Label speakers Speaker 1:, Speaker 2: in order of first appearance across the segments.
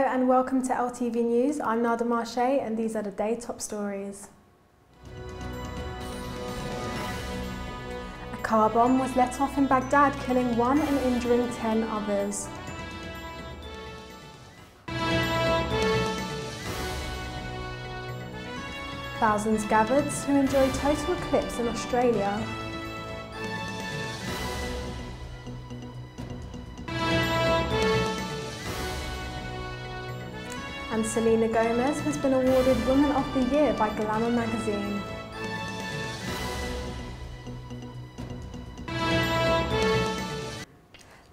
Speaker 1: Hello and welcome to LTV News. I'm Nada Marche and these are the day top stories. A car bomb was let off in Baghdad, killing 1 and injuring 10 others. Thousands gathered to enjoy total eclipse in Australia. And Selena Gomez has been awarded Woman of the Year by Glamour magazine.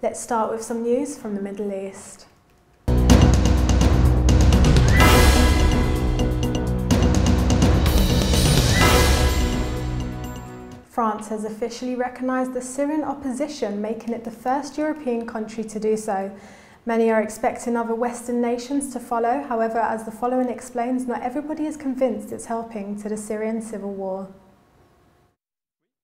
Speaker 1: Let's start with some news from the Middle East. France has officially recognised the Syrian opposition, making it the first European country to do so. Many are expecting other Western nations to follow. However, as the following explains, not everybody is convinced it's helping to the Syrian civil war.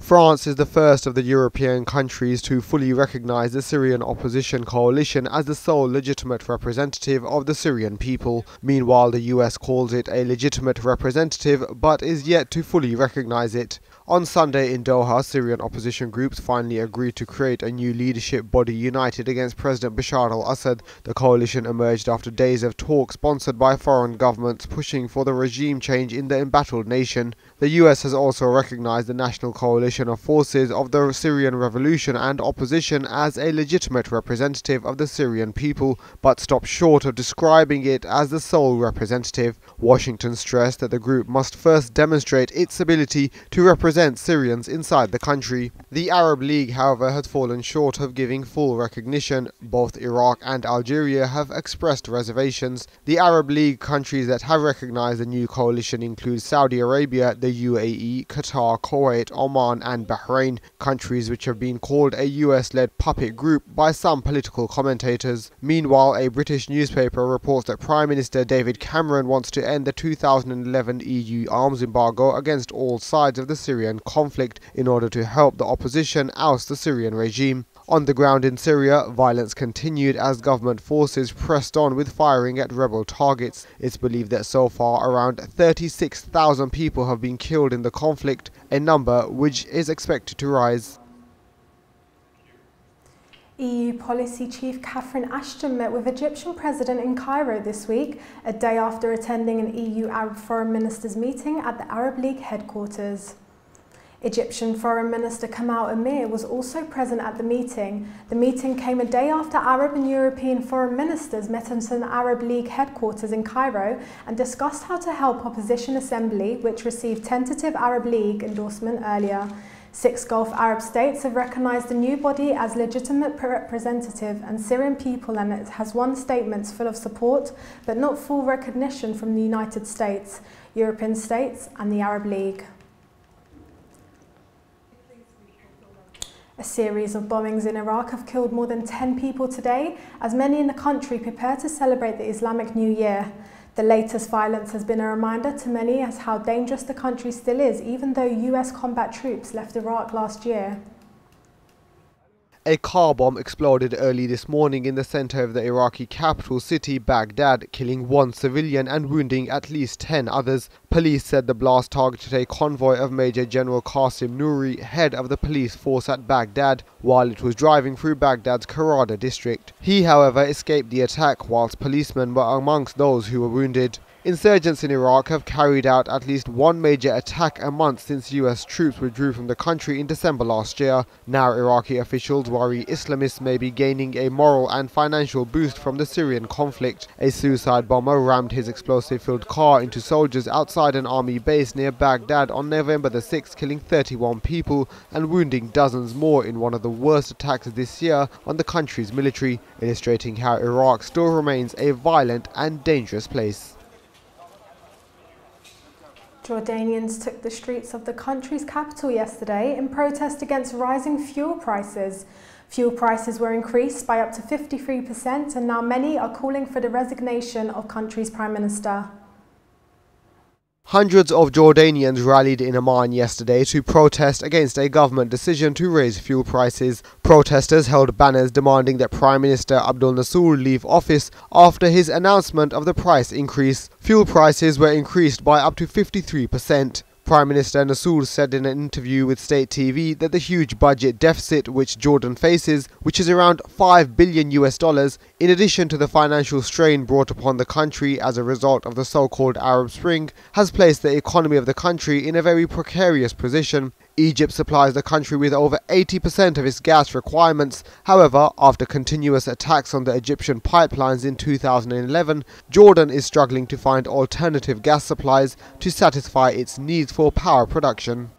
Speaker 2: France is the first of the European countries to fully recognise the Syrian opposition coalition as the sole legitimate representative of the Syrian people. Meanwhile, the US calls it a legitimate representative but is yet to fully recognise it. On Sunday in Doha, Syrian opposition groups finally agreed to create a new leadership body united against President Bashar al-Assad. The coalition emerged after days of talks sponsored by foreign governments pushing for the regime change in the embattled nation. The US has also recognized the National Coalition of Forces of the Syrian Revolution and opposition as a legitimate representative of the Syrian people, but stopped short of describing it as the sole representative. Washington stressed that the group must first demonstrate its ability to represent Syrians inside the country. The Arab League, however, has fallen short of giving full recognition. Both Iraq and Algeria have expressed reservations. The Arab League countries that have recognized the new coalition include Saudi Arabia, the UAE, Qatar, Kuwait, Oman and Bahrain, countries which have been called a US-led puppet group by some political commentators. Meanwhile, a British newspaper reports that Prime Minister David Cameron wants to end the 2011 EU arms embargo against all sides of the Syrian conflict in order to help the opposition oust the Syrian regime. On the ground in Syria, violence continued as government forces pressed on with firing at rebel targets. It's believed that so far around 36,000 people have been killed in the conflict, a number which is expected to rise.
Speaker 1: EU Policy Chief Catherine Ashton met with Egyptian President in Cairo this week, a day after attending an EU Arab Foreign Ministers meeting at the Arab League headquarters. Egyptian Foreign Minister Kamal Amir was also present at the meeting. The meeting came a day after Arab and European foreign ministers met at an Arab League headquarters in Cairo and discussed how to help Opposition Assembly, which received tentative Arab League endorsement earlier. 6 Gulf Arab states have recognised the new body as legitimate representative and Syrian people, and it has won statements full of support but not full recognition from the United States, European states and the Arab League. A series of bombings in Iraq have killed more than 10 people today, as many in the country prepare to celebrate the Islamic New Year. The latest violence has been a reminder to many as how dangerous the country still is, even though US combat troops left Iraq last year.
Speaker 2: A car bomb exploded early this morning in the center of the Iraqi capital city, Baghdad, killing 1 civilian and wounding at least 10 others. Police said the blast targeted a convoy of Major General Qasim Nouri, head of the police force at Baghdad, while it was driving through Baghdad's Karada district. He, however, escaped the attack, whilst policemen were amongst those who were wounded. Insurgents in Iraq have carried out at least 1 major attack a month since US troops withdrew from the country in December last year. Now Iraqi officials worry Islamists may be gaining a moral and financial boost from the Syrian conflict. A suicide bomber rammed his explosive-filled car into soldiers outside an army base near Baghdad on November the 6th, killing 31 people and wounding dozens more in one of the worst attacks this year on the country's military, illustrating how Iraq still remains a violent and dangerous place.
Speaker 1: Jordanians took the streets of the country's capital yesterday in protest against rising fuel prices. Fuel prices were increased by up to 53%, and now many are calling for the resignation of country's Prime Minister.
Speaker 2: Hundreds of Jordanians rallied in Amman yesterday to protest against a government decision to raise fuel prices. Protesters held banners demanding that Prime Minister Abdul Nasser leave office after his announcement of the price increase. Fuel prices were increased by up to 53%. Prime Minister Nasser said in an interview with state TV that the huge budget deficit which Jordan faces, which is around $5 billion US, in addition to the financial strain brought upon the country as a result of the so-called Arab Spring, has placed the economy of the country in a very precarious position. Egypt supplies the country with over 80% of its gas requirements. However, after continuous attacks on the Egyptian pipelines in 2011, Jordan is struggling to find alternative gas supplies to satisfy its needs for power production.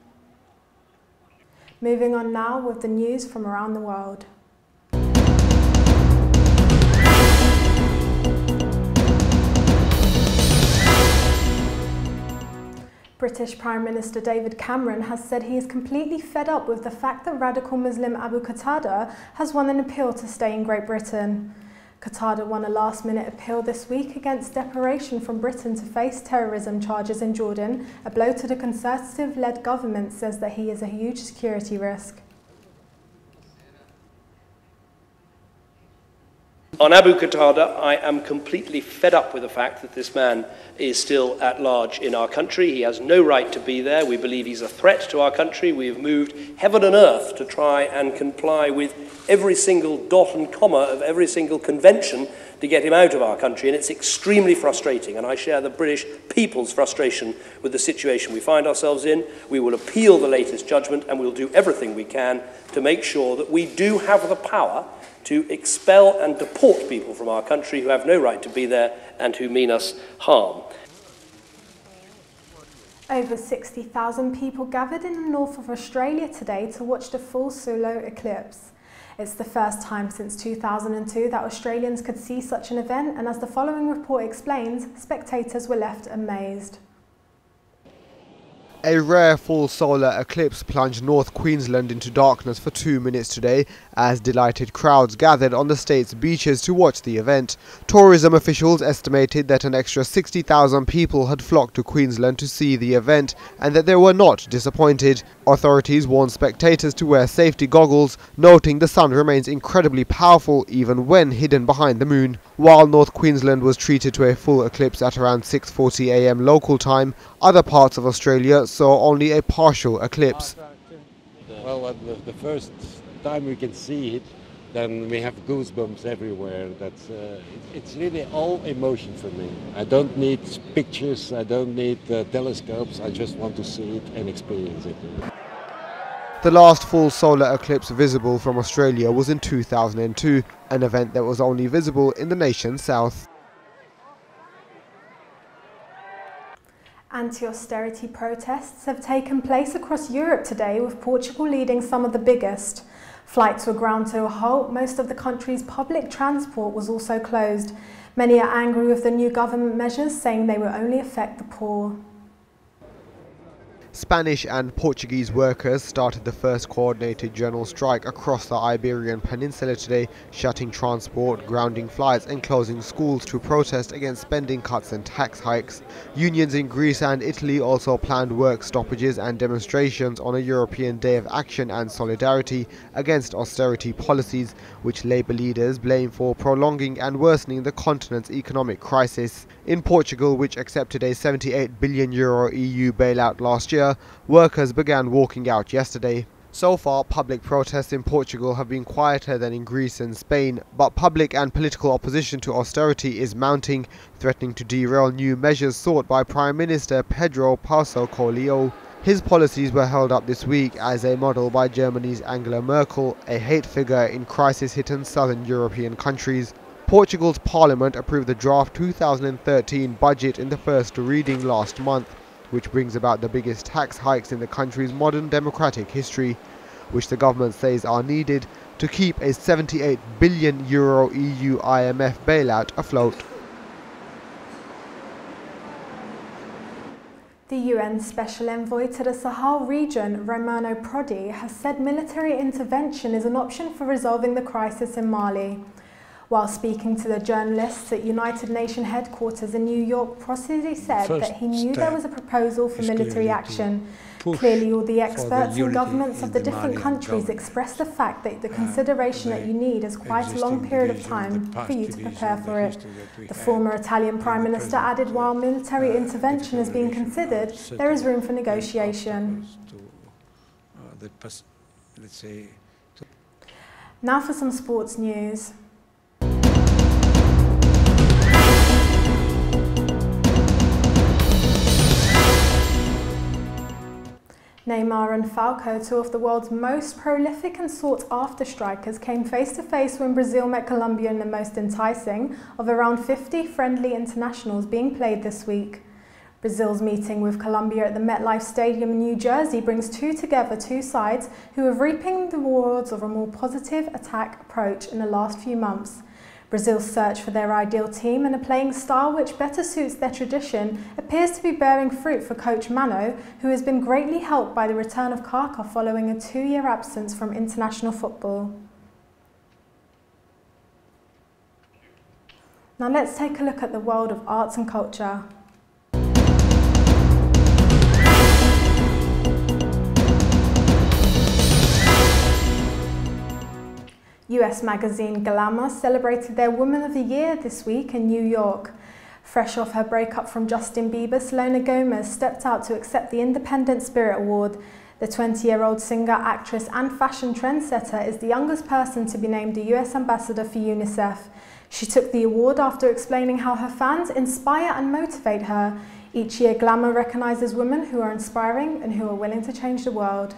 Speaker 1: Moving on now with the news from around the world. British Prime Minister David Cameron has said he is completely fed up with the fact that radical Muslim Abu Qatada has won an appeal to stay in Great Britain. Qatada won a last-minute appeal this week against declaration from Britain to face terrorism charges in Jordan. A blow to the Conservative-led government says that he is a huge security risk.
Speaker 3: On Abu Qatada, I am completely fed up with the fact that this man is still at large in our country. He has no right to be there. We believe he's a threat to our country. We have moved heaven and earth to try and comply with every single dot and comma of every single convention to get him out of our country, and it's extremely frustrating, and I share the British people's frustration with the situation we find ourselves in. We will appeal the latest judgment, and we'll do everything we can to make sure that we do have the power to expel and deport people from our country who have no right to be there and who mean us harm.
Speaker 1: Over 60,000 people gathered in the north of Australia today to watch the full solar eclipse. It's the first time since 2002 that Australians could see such an event, and as the following report explains, spectators were left amazed.
Speaker 2: A rare full solar eclipse plunged North Queensland into darkness for 2 minutes today as delighted crowds gathered on the state's beaches to watch the event. Tourism officials estimated that an extra 60,000 people had flocked to Queensland to see the event and that they were not disappointed. Authorities warned spectators to wear safety goggles, noting the sun remains incredibly powerful even when hidden behind the moon. While North Queensland was treated to a full eclipse at around 6:40 AM local time, other parts of Australia saw only a partial eclipse.
Speaker 4: Well, the first time we can see it, then we have goosebumps everywhere. It's really all emotion for me. I don't need pictures, I don't need telescopes, I just want to see it and experience it.
Speaker 2: The last full solar eclipse visible from Australia was in 2002, an event that was only visible in the nation's south.
Speaker 1: Anti-austerity protests have taken place across Europe today, with Portugal leading some of the biggest. Flights were ground to a halt. Most of the country's public transport was also closed. Many are angry with the new government measures, saying they will only affect the poor.
Speaker 2: Spanish and Portuguese workers started the first coordinated general strike across the Iberian Peninsula today, shutting transport, grounding flights and closing schools to protest against spending cuts and tax hikes. Unions in Greece and Italy also planned work stoppages and demonstrations on a European Day of Action and Solidarity against austerity policies, which Labour leaders blame for prolonging and worsening the continent's economic crisis. In Portugal, which accepted a €78 billion EU bailout last year, workers began walking out yesterday. So far, public protests in Portugal have been quieter than in Greece and Spain, but public and political opposition to austerity is mounting, threatening to derail new measures sought by Prime Minister Pedro Passos-Coelho. His policies were held up this week as a model by Germany's Angela Merkel, a hate figure in crisis-hit southern European countries. Portugal's parliament approved the draft 2013 budget in the first reading last month, which brings about the biggest tax hikes in the country's modern democratic history, which the government says are needed to keep a €78 billion EU IMF bailout afloat.
Speaker 1: The UN Special Envoy to the Sahel region, Romano Prodi, has said military intervention is an option for resolving the crisis in Mali. While speaking to the journalists at United Nations headquarters in New York, Prosody said that he knew there was a proposal for military action. Clearly, all the experts and governments of the different countries expressed the fact that the consideration that you need is quite a long period of time for you to prepare for it. The former Italian Prime Minister added while military intervention is being considered, there is room for negotiation. Now for some sports news. Neymar and Falcao, two of the world's most prolific and sought-after strikers, came face-to-face when Brazil met Colombia in the most enticing of around 50 friendly internationals being played this week. Brazil's meeting with Colombia at the MetLife Stadium in New Jersey brings two sides who are reaping the rewards of a more positive attack approach in the last few months. Brazil's search for their ideal team and a playing style which better suits their tradition appears to be bearing fruit for coach Mano, who has been greatly helped by the return of Kaká following a 2-year absence from international football. Now let's take a look at the world of arts and culture. US magazine Glamour celebrated their Woman of the Year this week in New York. Fresh off her breakup from Justin Bieber, Selena Gomez stepped out to accept the Independent Spirit Award. The 20-year-old singer, actress and fashion trendsetter is the youngest person to be named a US ambassador for UNICEF. She took the award after explaining how her fans inspire and motivate her. Each year, Glamour recognises women who are inspiring and who are willing to change the world.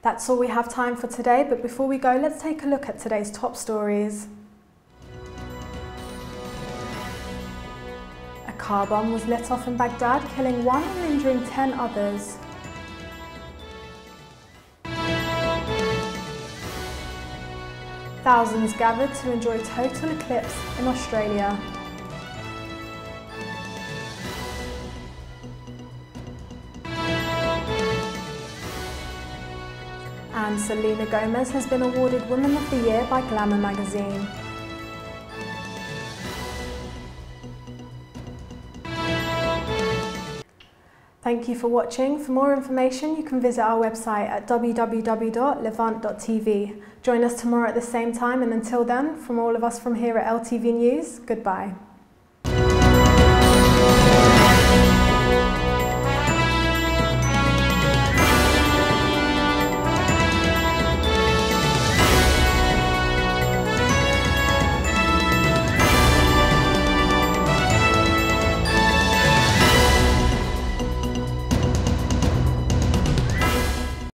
Speaker 1: That's all we have time for today, but before we go, let's take a look at today's top stories. A car bomb was let off in Baghdad, killing 1 and injuring 10 others. Thousands gathered to enjoy total eclipse in Australia. And Selena Gomez has been awarded Woman of the Year by Glamour magazine. Thank you for watching. For more information, you can visit our website at www.levant.tv. Join us tomorrow at the same time, and until then, from all of us from here at LTV News, goodbye.